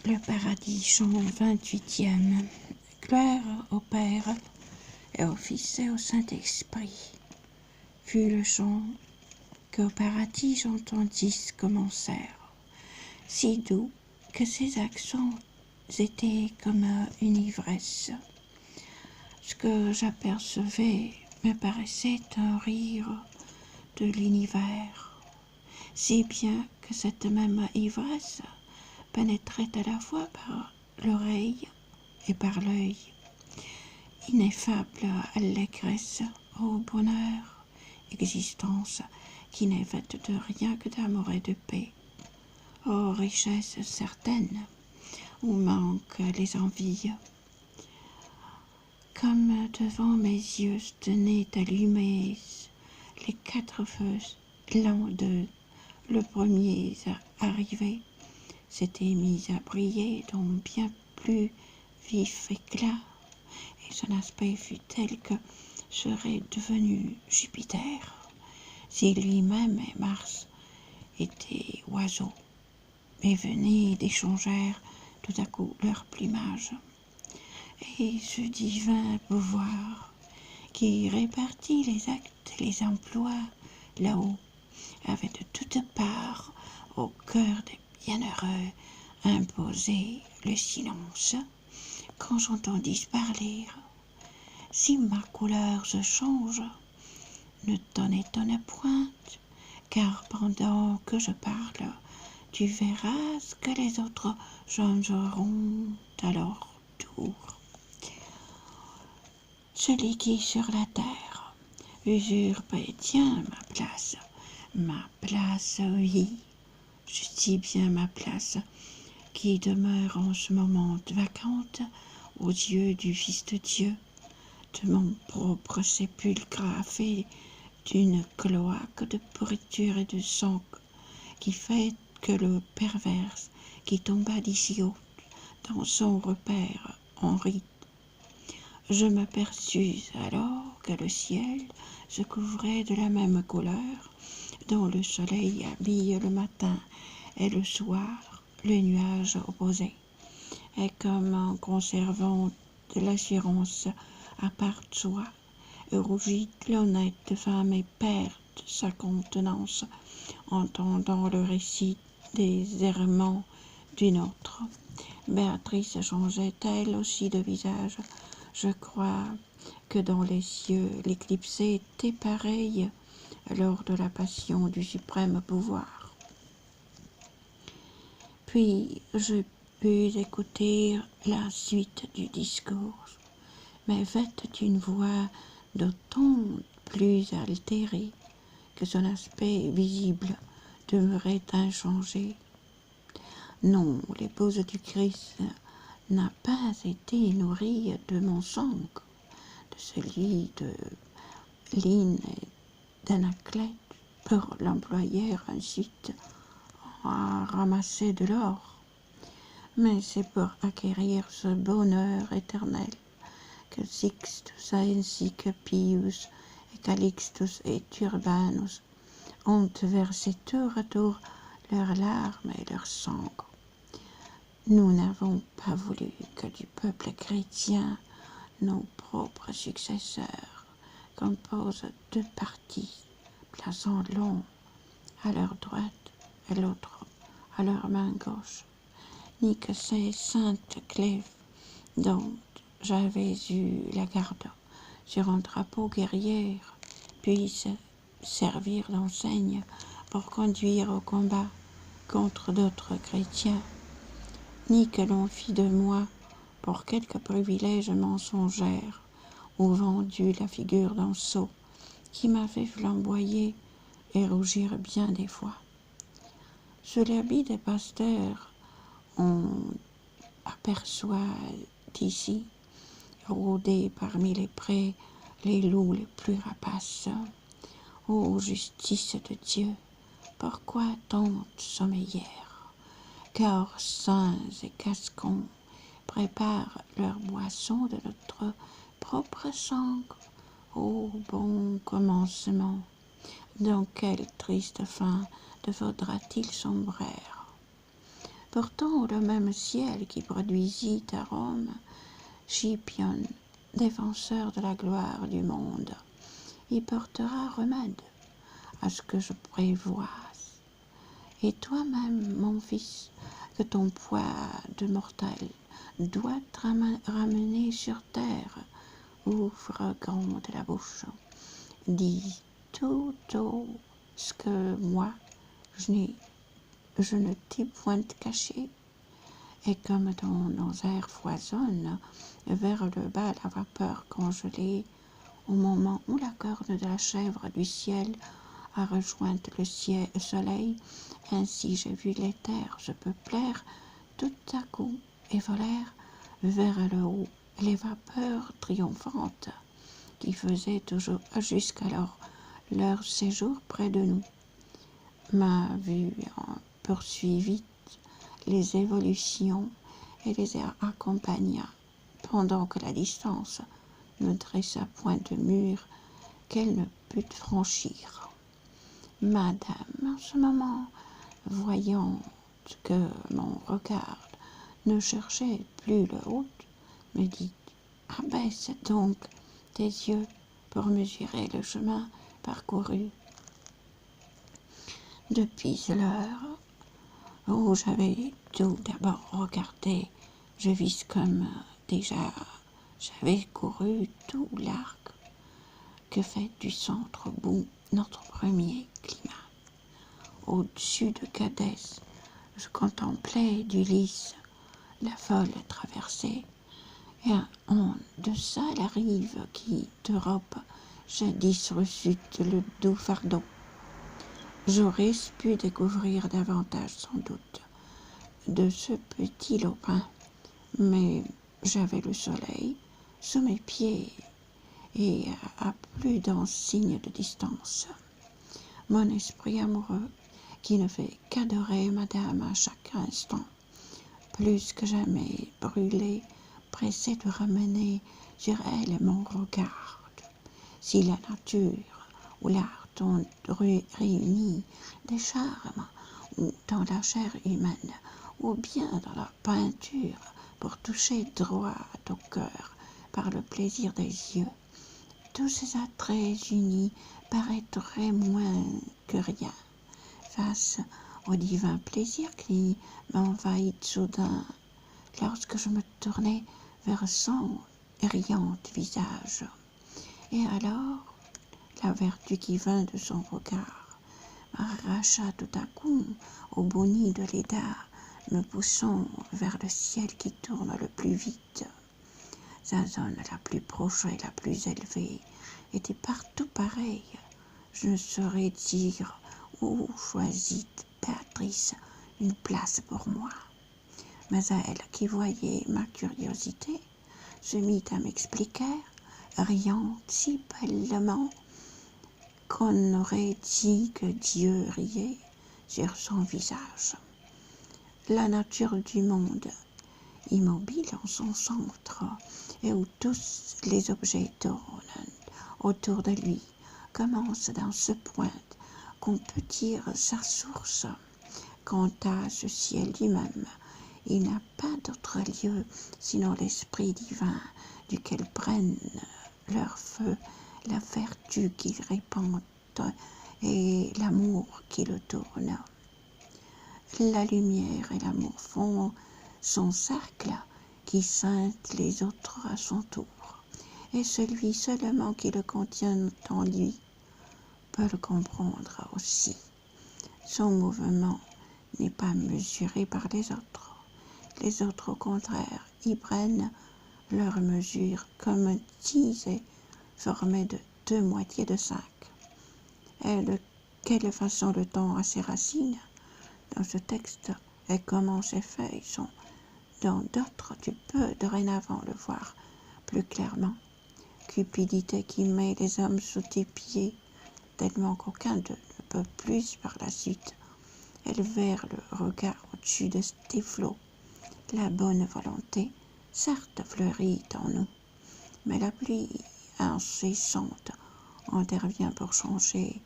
Le paradis, chant 28e. Gloire au Père, et au Fils et au Saint-Esprit. Fut le chant qu'au paradis j'entendis commencèrent, si doux que ses accents étaient comme une ivresse. Ce que j'apercevais me paraissait un rire de l'univers, si bien que cette même ivresse pénétrait à la fois par l'oreille et par l'œil. Ineffable allégresse, ô bonheur, existence qui n'est faite de rien que d'amour et de paix. Ô richesse certaine, où manquent les envies. Comme devant mes yeux tenaient allumés les 4 feux l'an de le premier arrivé, s'était mis à briller d'un bien plus vif éclat, et son aspect fut tel que serait devenu Jupiter, si lui-même et Mars étaient oiseaux, et venaient d'échanger tout à coup leur plumage. Et ce divin pouvoir qui répartit les actes et les emplois là-haut avait de toutes parts au cœur des bienheureux imposé le silence quand j'entendis parler. Si ma couleur se change, ne t'en étonne point, car pendant que je parle, tu verras ce que les autres changeront à leur tour. Celui qui sur la terre usurpe et tient ma place, oui, je dis bien ma place, qui demeure en ce moment vacante aux yeux du Fils de Dieu, de mon propre sépulcre fait d'une cloaque de pourriture et de sang, qui fait que le perverse qui tomba d'ici haut dans son repère en rit. Je m'aperçus alors que le ciel se couvrait de la même couleur dont le soleil habille le matin et le soir le nuage opposé, et comme en conservant de l'assurance à part soi, rougit l'honnête femme et perd sa contenance, entendant le récit des errements d'une autre. Béatrice changeait elle aussi de visage. Je crois que dans les cieux l'éclipse était pareille lors de la passion du suprême pouvoir. Puis je pus écouter la suite du discours, mais faite d'une voix d'autant plus altérée que son aspect visible demeurait inchangé. Non, l'épouse du Christ n'a pas été nourrie de mon sang, de celui de Lynn et d'Anaclète, pour l'employer ensuite à ramasser de l'or, mais c'est pour acquérir ce bonheur éternel que Sixtus ainsi que Pius et Calixtus et Urbanus ont versé tour à tour leurs larmes et leur sang. Nous n'avons pas voulu que du peuple chrétien nos propres successeurs composent 2 parties, plaçant l'un à leur droite et l'autre à leur main gauche, ni que ces saintes clefs dont j'avais eu la garde sur un drapeau guerrier puissent servir d'enseigne pour conduire au combat contre d'autres chrétiens, ni que l'on fit de moi, pour quelques privilèges mensongères, ou vendu la figure d'un sot qui m'avait flamboyé et rougir bien des fois. Sous l'habit des pasteurs, on aperçoit d'ici, rôder parmi les prés, les loups les plus rapaces. Ô justice de Dieu, pourquoi tant sommeiller? Car saints et gascons préparent leur boisson de notre propre sang. Ô bon commencement, dans quelle triste fin devaudra-t-il sombrer? Pourtant le même ciel qui produisit à Rome Scipion, défenseur de la gloire du monde, y portera remède à ce que je prévoise. Et toi-même, mon fils, que ton poids de mortel doit te ramener sur terre, ouvre grande la bouche, dis tout haut ce que moi je ne t'ai point caché, et comme ton air foisonne vers le bas la vapeur congelée, au moment où la corne de la chèvre du ciel a rejoint le soleil, ainsi j'ai vu les terres se peuplèrent tout à coup et volèrent vers le haut les vapeurs triomphantes qui faisaient toujours jusqu'alors leur séjour près de nous. Ma vue poursuivit les évolutions et les accompagna, pendant que la distance ne dressa point de mur qu'elle ne put franchir. Madame, en ce moment, voyant que mon regard ne cherchait plus le haut, me dit « Abaisse donc tes yeux pour mesurer le chemin parcouru. » Depuis l'heure où j'avais tout d'abord regardé, je vis comme déjà j'avais couru tout l'arc que fait du centre-bout notre premier climat. Au-dessus de Cadès, je contemplais d'Ulysse la folle traversée, et en deçà la rive qui, d'Europe, jadis reçut le doux fardeau. J'aurais pu découvrir davantage sans doute de ce petit lopin, mais j'avais le soleil sous mes pieds et à plus d'un signe de distance. Mon esprit amoureux, qui ne fait qu'adorer madame à chaque instant, plus que jamais brûlé, pressé de ramener sur elle mon regard. Si la nature ou l'art ont réuni des charmes ou dans la chair humaine, ou bien dans la peinture pour toucher droit au cœur par le plaisir des yeux, tous ces attraits unis paraîtraient moins que rien face au divin plaisir qui m'envahit soudain lorsque je me tournai vers son riant visage. Et alors, la vertu qui vint de son regard m'arracha tout à coup au beau nid de Léda, me poussant vers le ciel qui tourne le plus vite. Sa zone la plus proche et la plus élevée était partout pareille. Je ne saurais dire où choisit Béatrice une place pour moi. Mais elle, qui voyait ma curiosité, se mit à m'expliquer, riant si bellement qu'on aurait dit que Dieu riait sur son visage. La nature du monde, immobile en son centre, et où tous les objets tournent autour de lui, commence dans ce point qu'on peut dire sa source. Quant à ce ciel lui-même, il n'a pas d'autre lieu sinon l'esprit divin duquel prennent leur feu la vertu qu'il répand et l'amour qui le tourne. La lumière et l'amour font son cercle qui ceinte les autres à son tour, et celui seulement qui le contient en lui peut le comprendre aussi. Son mouvement n'est pas mesuré par les autres. Les autres, au contraire, y prennent leur mesure comme 10 est formé de 2 moitiés de 5. Et de quelle façon le temps a ses racines dans ce texte et comment ses feuilles sont dans d'autres, tu peux dorénavant le voir plus clairement. Cupidité qui met les hommes sous tes pieds, tellement qu'aucun d'eux ne peut plus par la suite élever le regard au-dessus de tes flots. La bonne volonté, certes, fleurit en nous, mais la pluie incessante intervient pour changer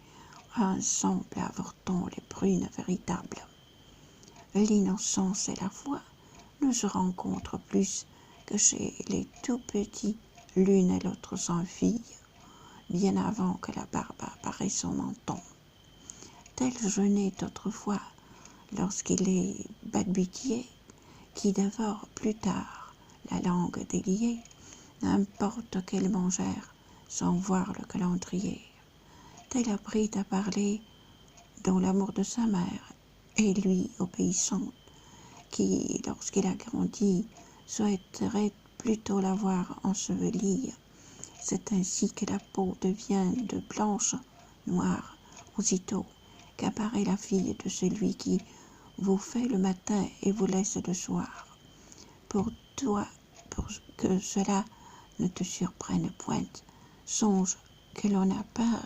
un semble avorton les prunes véritables. l'innocence et la foi ne se rencontrent plus que chez les tout petits, l'une et l'autre sans fille, bien avant que la barbe apparaisse au menton. Tel je n'ai autrefois, lorsqu'il est balbutié, qui dévore plus tard la langue déliée, n'importe quelle mangère, sans voir le calendrier. Tel apprit à parler, dont l'amour de sa mère est lui obéissante, qui, lorsqu'il a grandi, souhaiterait plutôt la voir ensevelie. C'est ainsi que la peau devient de blanche, noire, aussitôt qu'apparaît la fille de celui qui vous fait le matin et vous laisse le soir. Pour toi, pour que cela ne te surprenne point, songe que l'on n'a pas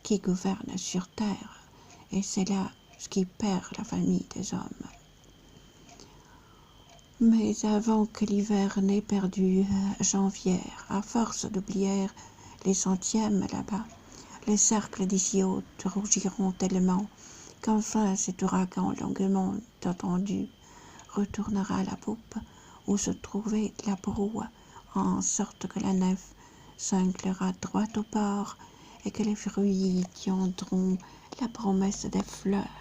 qui gouverne sur terre, et c'est là ce qui perd la famille des hommes. Mais avant que l'hiver n'ait perdu janvière, à force d'oublier les centièmes là-bas, les cercles d'ici haut rougiront tellement qu'enfin cet ouragan longuement attendu retournera à la poupe où se trouvait la proue, en sorte que la nef s'anclera droit au port et que les fruits tiendront la promesse des fleurs.